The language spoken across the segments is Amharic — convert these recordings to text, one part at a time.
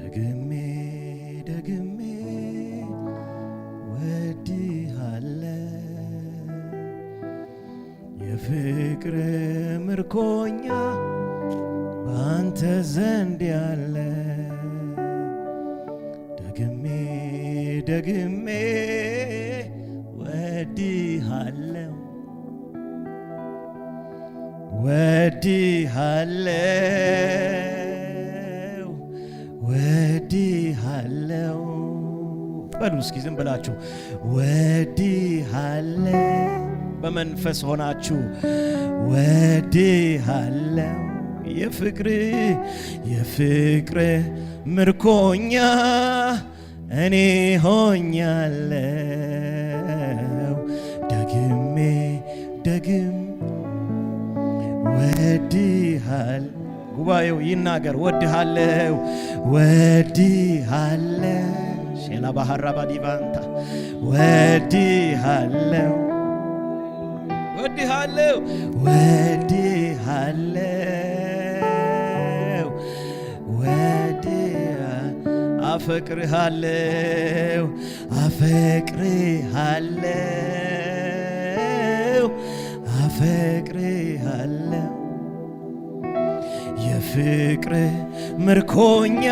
ደግሜ ደግሜ ወድሃለሁ የፍቅር ምርኮኛ ባንተ ዘንድ ያለ ደግሜ ደግሜ ወድሃለሁ ወድሃለሁ ወድሃለሁ በሉ እስኪ ዝም ብላችሁ ወድሃለሁ በመንፈስ ሆናችሁ ወድሃለሁ የፍቅር ምርኮኛ እኔ ሆኛለሁ ደግሜ ወድሃል ጉባኤው ይናገር ወድሃለሁ ሼላ ባህራባ ዲቫንታ ወድሃለሁ አፈቅርሃለሁ የፍቅር ምርኮኛ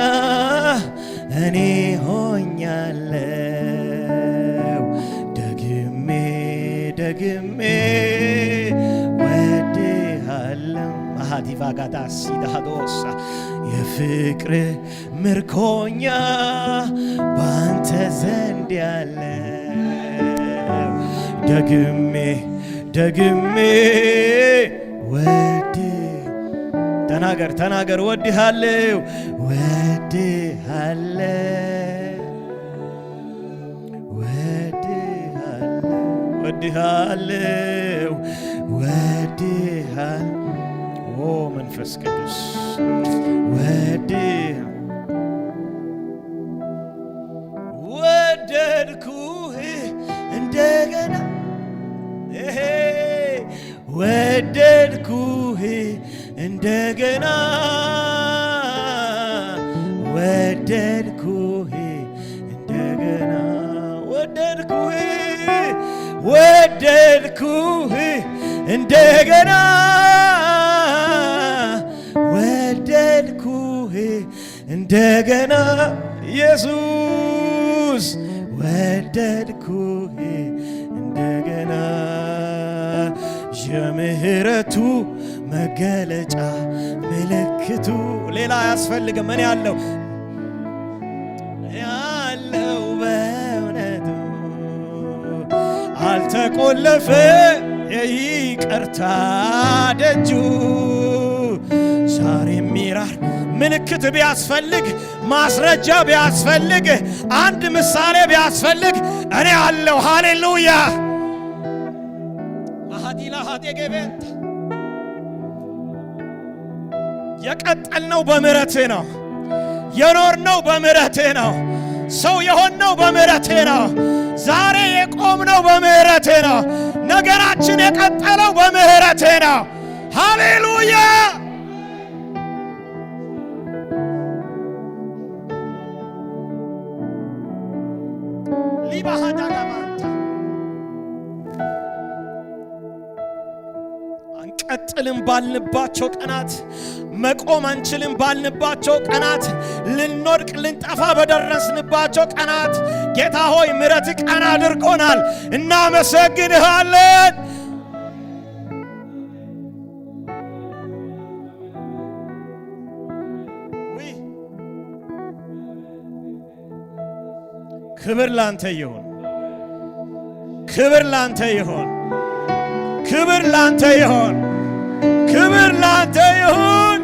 እኔ ሆኛለሁ ደግሜ ወድሃለሁ ማሃዲቫ ጋዳሲ ዳዶሳ የፍቅር ምርኮኛ ባንተ ዘንድ ያለ ደግሜ ተናገር ወድሃለሁ ኦ መንፈስ ቅዱስ ወደድኩህ እንደገና ወደድኩህ እንደገና ወደድኩህ እንደገና ኢየሱስ ወደድኩህ እንደገና የምህረቱ መገለጫ ምልክቱ ሌላ አያስፈልግም ምን ያለው በእውነቱ አልተቆለፈ የይቅርታ ደጁ ዛሬ ሚራር ምልክት ቢያስፈልግ ማስረጃ ቢያስፈልግ አንድ ምሳሌ ቢያስፈልግ እኔ አለው ሃሌሉያ ማሃዲላ ሀቴገበንት የቀጠልነው በምህረትህ ነው የኖርነው በምህረትህ ነው ሰው የሆነው በምህረትህ ነው ዛሬ የቆምነው በምህረትህ ነው ነገራችን የቀጠለው በምህረትህ ነው ሃሌሉያ አንቀጥልም ባልንባቸው ቀናት መቆም አንችልም ባልንባቸው ቀናት ልንወድቅ ልንጠፋ በደረስንባቸው ቀናት ጌታ ሆይ ምሕረት ቀና አድርጎናል እናመሰግንሃለን ክብር ላንተ ይሁን ክብር ላንተ ይሁን ክብር ላንተ ይሁን